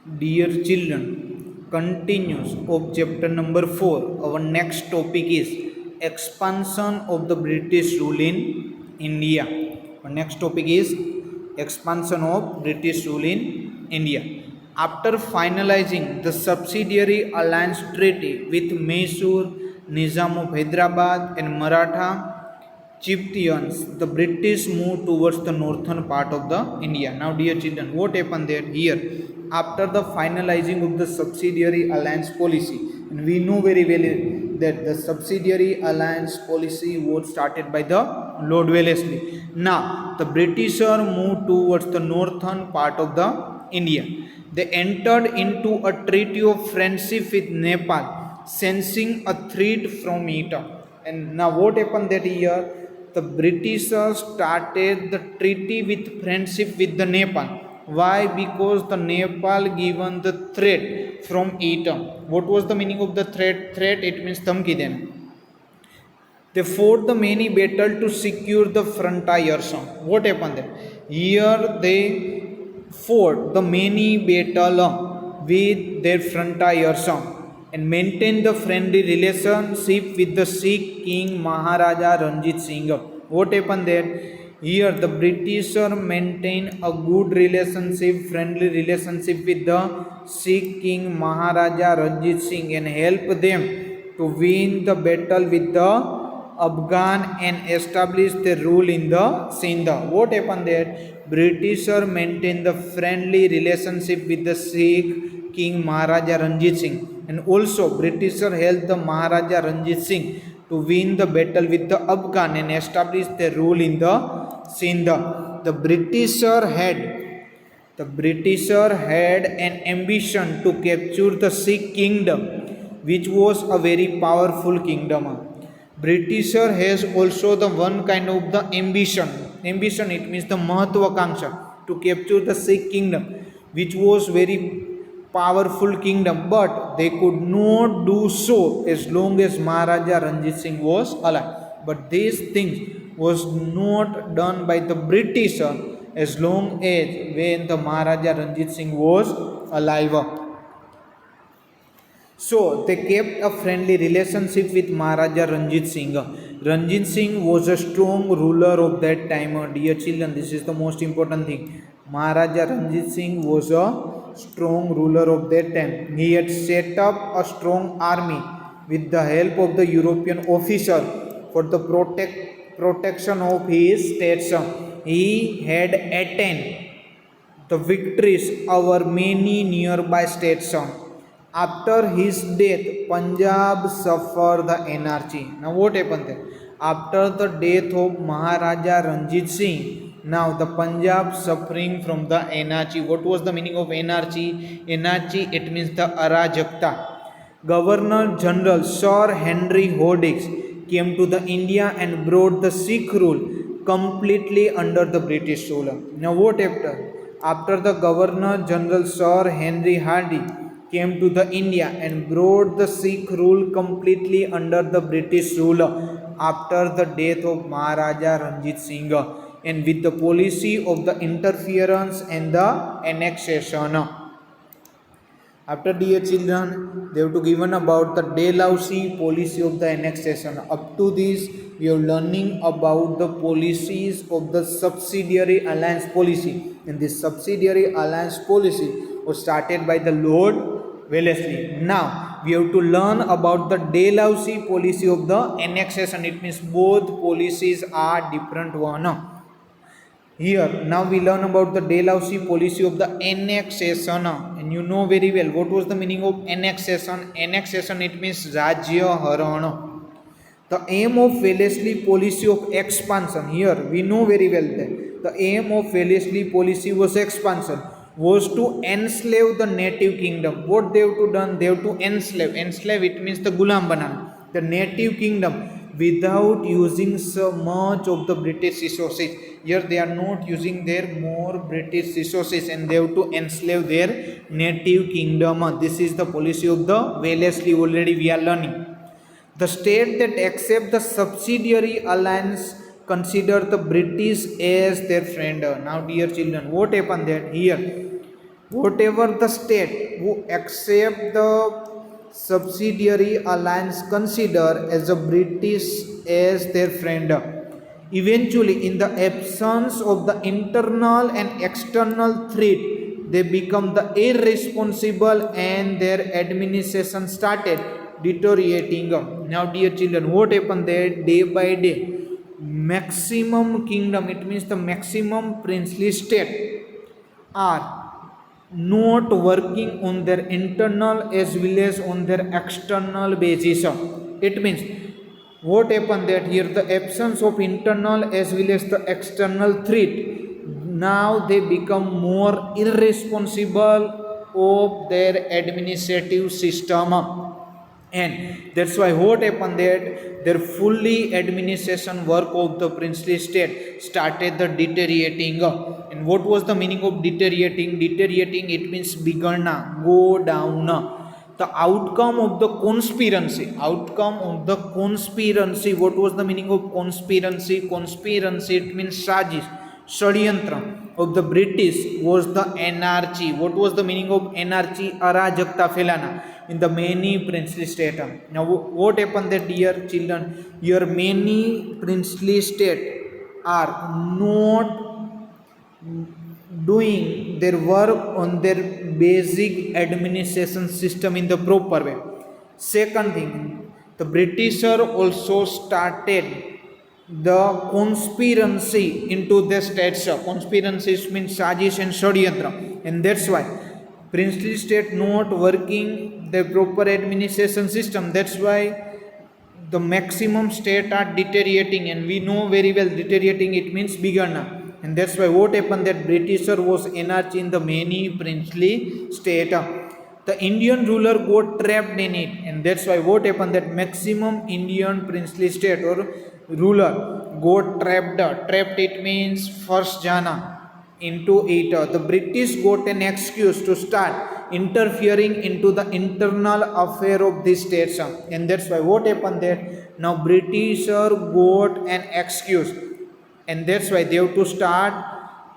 Dear children, continues of chapter number 4. Our next topic is expansion of the British rule in India. Our next topic is expansion of British rule in India. After finalizing the subsidiary alliance treaty with Mysore, Nizam of Hyderabad and Maratha chieftains, the British moved towards the northern part of the India. Now, dear children, what happened there? Here, after the finalizing of the subsidiary alliance policy, and we know very well that the subsidiary alliance policy was started by the Lord Wellesley. Now, the British moved towards the northern part of the India. They entered into a treaty of friendship with Nepal, sensing a threat from it. And now, what happened that year? The Britishers started the treaty with friendship with the Nepal. Why? Because the Nepal given the threat from it. What was the meaning of the threat? Threat, it means dhamki dena. They fought the many battle to secure the frontiers. What happened there? Here they fought the many battle with their frontiers and maintained the friendly relationship with the Sikh King Maharaja Ranjit Singh. What happened there? Here the British maintained a good relationship, friendly relationship with the Sikh King Maharaja Ranjit Singh and helped them to win the battle with the Afghan and establish their rule in the Sindh. What happened there? Britishers maintained the friendly relationship with the Sikh King Maharaja Ranjit Singh, and also Britishers helped the Maharaja Ranjit Singh to win the battle with the Afghan and establish their rule in the Sindh. The Britisher had an ambition to capture the Sikh kingdom, which was a very powerful kingdom. Britisher has also the one kind of the ambition. Ambition, it means the Mahatvakanksha to capture the Sikh kingdom, which was very powerful kingdom, but they could not do so as long as Maharaja Ranjit Singh was alive. But these things was not done by the British as long as when the Maharaja Ranjit Singh was alive. So they kept a friendly relationship with Maharaja Ranjit Singh. Ranjit Singh was a strong ruler of that time. Dear children, this is the most important thing. Maharaja Ranjit Singh was a strong ruler of that time. He had set up a strong army with the help of the European officer for the protection of his states. He had attained the victories over many nearby states. After his death, Punjab suffered the anarchy. Now, what happened there? After the death of Maharaja Ranjit Singh, now the Punjab suffering from the anarchy. What was the meaning of anarchy? Anarchy, it means the arajakta. Governor General Sir Henry Hoddix came to the India and brought the Sikh rule completely under the British rule. Now, what happened? After the Governor General Sir Henry Hardy came to the India and brought the Sikh rule completely under the British rule after the death of Maharaja Ranjit Singh, and with the policy of the interference and the annexation. After, dear children, they have to given about the Dalhousie policy of the annexation. Up to this, we are learning about the policies of the subsidiary alliance policy. And this subsidiary alliance policy was started by the Lord Wellesley. Now, we have to learn about the Dalhousie policy of the annexation. It means both policies are different one. Here, now we learn about the Dalhousie policy of the annexation. And you know very well what was the meaning of annexation. Annexation, it means Rajya Harana. The aim of Wellesley policy of expansion. Here, we know very well that the aim of Wellesley policy was expansion, was to enslave the native kingdom. What they have to done? They have to enslave. Enslave, it means the gulam banana, the native kingdom, without using so much of the British resources. Here they are not using their more British resources and they have to enslave their native kingdom. This is the policy of the Wellesley. Already we are learning. The state that accept the subsidiary alliance consider the British as their friend. Now, dear children, what happened that here? whatever the state who accept the subsidiary alliance consider as a British as their friend. Eventually, in the absence of the internal and external threat, they become the irresponsible and their administration started deteriorating. Now, dear children, what happened there day by day? Maximum kingdom, it means the maximum princely state, are not working on their internal as well as on their external basis. It means what happened that here the absence of internal as well as the external threat, now they become more irresponsible of their administrative system, and that's why what happened that their fully administration work of the princely state started the deteriorating. And what was the meaning of deteriorating? Deteriorating, it means bigana, go down. The outcome of the conspiracy, outcome of the conspiracy, what was the meaning of conspiracy? Conspiracy, it means sajish, षड्यंत्र of the British was the anarchy. What was the meaning of anarchy? अराजकता फैलाना in the many princely state. Now what happened that, dear children, your many princely state are not doing their work on their basic administration system in the proper way. Second thing, the Britisher also started the conspiracy into the states. Conspiracies means sajish and षड्यंत्र, and that's why princely state not working the proper administration system. That's why the maximum state are deteriorating, and we know very well deteriorating, it means bigana. And that's why what happened that Britisher was anarchy in the many princely state. The Indian ruler got trapped in it, and that's why what happened that maximum Indian princely state or ruler got trapped. Trapped, it means first jana into it. The British got an excuse to start interfering into the internal affair of the states, and that's why what happened there, now Britisher got an excuse, and that's why they have to start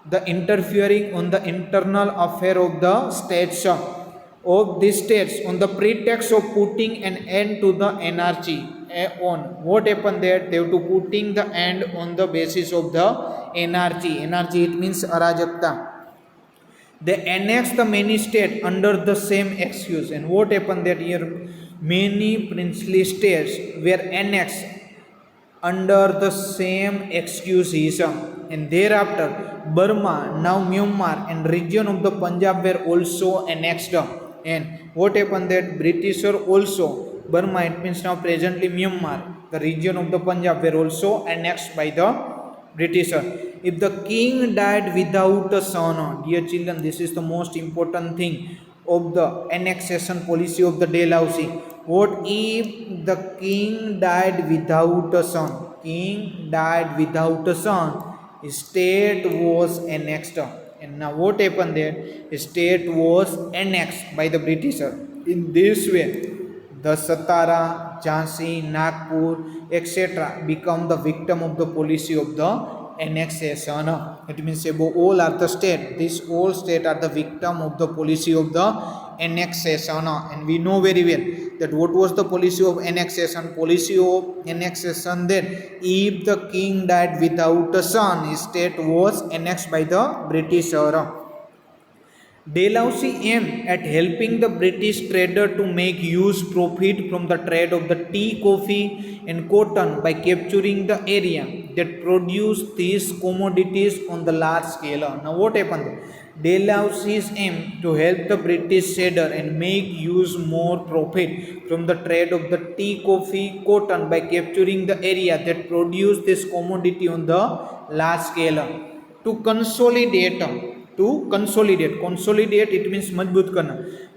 the interfering on the internal affair of the states, of these states, on the pretext of putting an end to the anarchy. On what happened there, they have to putting the end on the basis of the anarchy. Anarchy, it means arajakta. They annexed the many states under the same excuse, and what happened that here many princely states were annexed under the same excuses, and thereafter Burma, now Myanmar, and region of the Punjab were also annexed. And what happened that Britisher also Burma, it means now presently Myanmar, the region of the Punjab, were also annexed by the Britisher. If the king died without a son, dear children, this is the most important thing of the annexation policy of the Dalhousie. What if the king died without a son? King died without a son, state was annexed. And now what happened there? State was annexed by the Britisher. In this way, the Satara, Jhansi, Nagpur, etc. become the victim of the policy of the annexation. It means above all are the state. These all states are the victim of the policy of the annexation. And we know very well that what was the policy of annexation? Policy of annexation that if the king died without a son, his state was annexed by the Britisher. Dalhousie aimed at helping the British trader to make huge profit from the trade of the tea, coffee and cotton by capturing the area that produced these commodities on the large scale. Now what happened? Dalhousie's aim to help the British trader and make use more profit from the trade of the tea, coffee, cotton by capturing the area that produced this commodity on the large scale. To consolidate, consolidate, it means मजबूत करना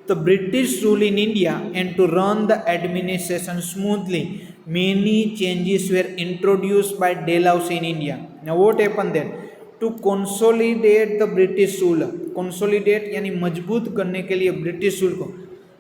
the British rule in India, and to run the administration smoothly, many changes were introduced by Dalhousie in India. Now what happened then? To consolidate the British rule, consolidate यानी मजबूत करने के लिए British rule को,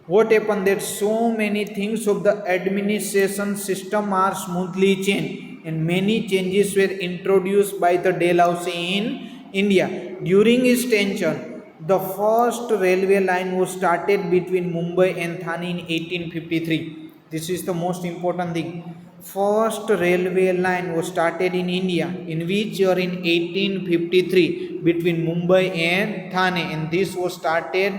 what happened that so many things of the administration system are smoothly changed, and many changes were introduced by the Dalhousie in India. During his tenure, The first railway line was started between Mumbai and Thane in 1853. This is the most important thing. First railway line was started in India in which year? In 1853 between Mumbai and Thane, and this was started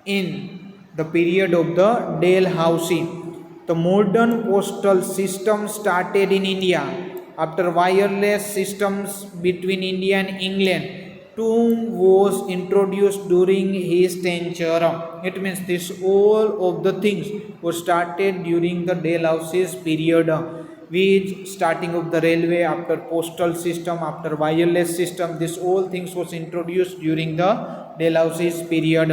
in the period of the Dalhousie. The modern postal system started in India after wireless systems between India and England. Tomb was introduced during his tenure. It means this all of the things were started during the Dalhousie's period, which starting of the railway, after postal system, after wireless system, this all things was introduced during the Dalhousie's period.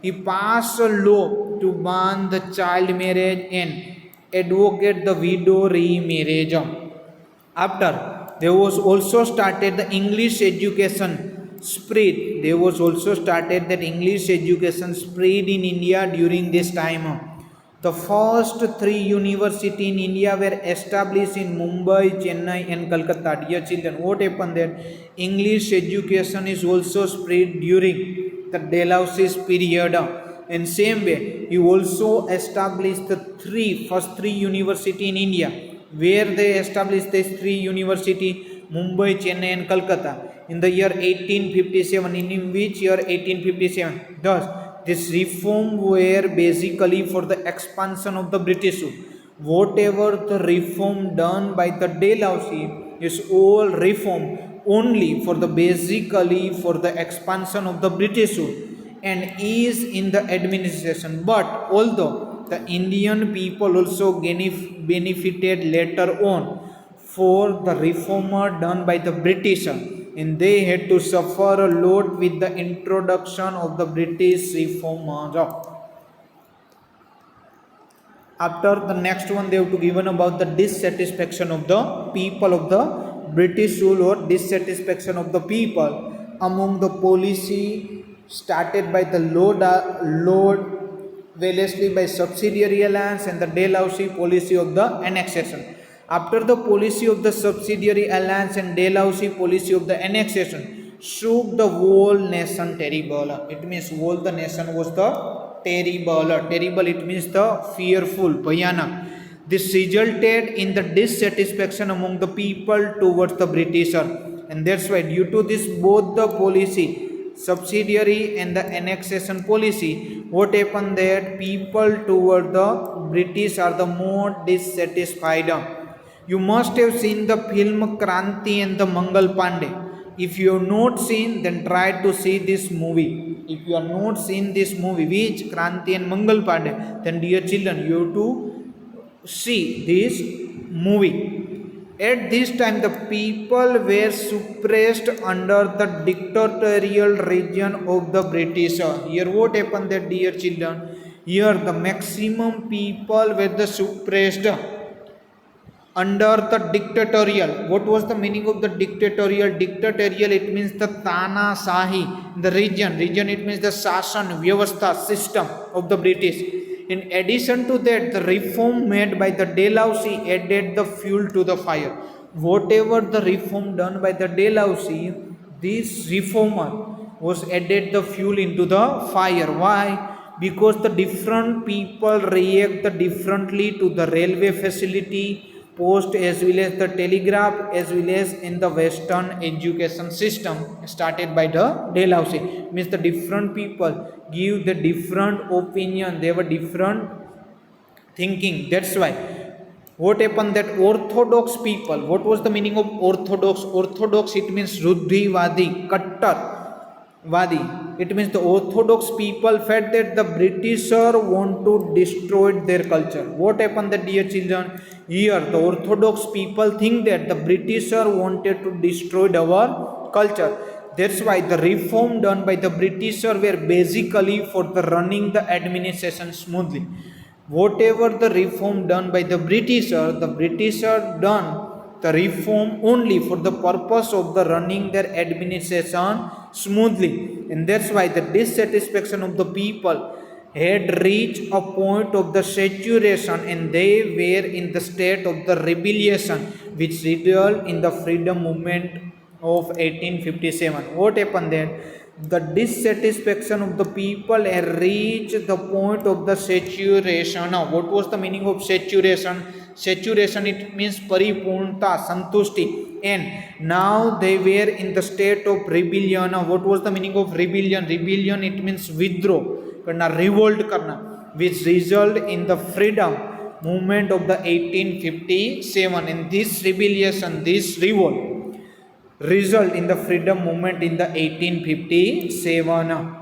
He passed a law to ban the child marriage and advocate the widow remarriage. After there was also started the English education spread. There was also started that English education spread in India during this time. The first three universities in India were established in Mumbai, Chennai, and Calcutta. Dear children, what happened that English education is also spread during the Dalhousie's period. In same way, he also established the first three university in India. Where they established these three university? Mumbai, Chennai, and Calcutta in the year 1857. In which year? 1857. Thus, this reform were basically for the expansion of the British rule. Whatever the reform done by the Dalhousie is all reform only for the basically for the expansion of the British rule and is in the administration. But although the Indian people also benefited later on for the reformer done by the British, and they had to suffer a lot with the introduction of the British reformers. After the next one, they have to given about the dissatisfaction of the people of the British rule, or dissatisfaction of the people among the policy started by the Lord Wellesley by subsidiary alliance and the Dalhousie policy of the annexation. After the policy of the subsidiary alliance and Dalhousie policy of the annexation shook the whole nation terrible. It means whole the nation was the terrible. Terrible, it means the fearful, bhayanak. This resulted in the dissatisfaction among the people towards the Britisher, and that's why due to this both the policy subsidiary and the annexation policy, what happened that people toward the British are the more dissatisfied. You must have seen the film Kranti and the Mangal Pandey. If you have not seen, then try to see this movie. If you have not seen this movie, which Kranti and Mangal Pandey, then dear children, you have to see this movie. At this time, the people were suppressed under the dictatorial region of the British. Here, what happened that, dear children? Here, the maximum people were the suppressed under the dictatorial. What was the meaning of the dictatorial? Dictatorial, it means the Tana Sahi, the region. Region, it means the Sasan, Vyavastha, system of the British. In addition to that, the reform made by the Dalhousie added the fuel to the fire. Whatever the reform done by the Dalhousie, this reformer was added the fuel into the fire. Why? Because the different people react differently to the railway facility, post as well as the telegraph, as well as in the western education system started by the Dalhousie. Means the different people give the different opinion, they were different thinking. That's why what happened that orthodox people, what was the meaning of orthodox? Orthodox, it means Ruddhivadi, Kattar Vadi. It means the orthodox people felt that the Britisher want to destroy their culture. What happened that, dear children? Here the orthodox people think that the Britisher wanted to destroy our culture. That's why the reform done by the Britisher were basically for the running the administration smoothly. Whatever the reform done by the Britisher done the reform only for the purpose of the running their administration smoothly, and that's why the dissatisfaction of the people had reached a point of the saturation, and they were in the state of the rebellion, which resulted in the freedom movement of 1857. What happened then? The dissatisfaction of the people had reached the point of the saturation. Now, what was the meaning of saturation? Saturation, it means paripurnta, santushti. And now they were in the state of rebellion. Now, what was the meaning of rebellion? Rebellion, it means withdraw, karna, revolt karna, which result in the freedom movement of the 1857. And this rebellion, this revolt result in the freedom movement in the 1857.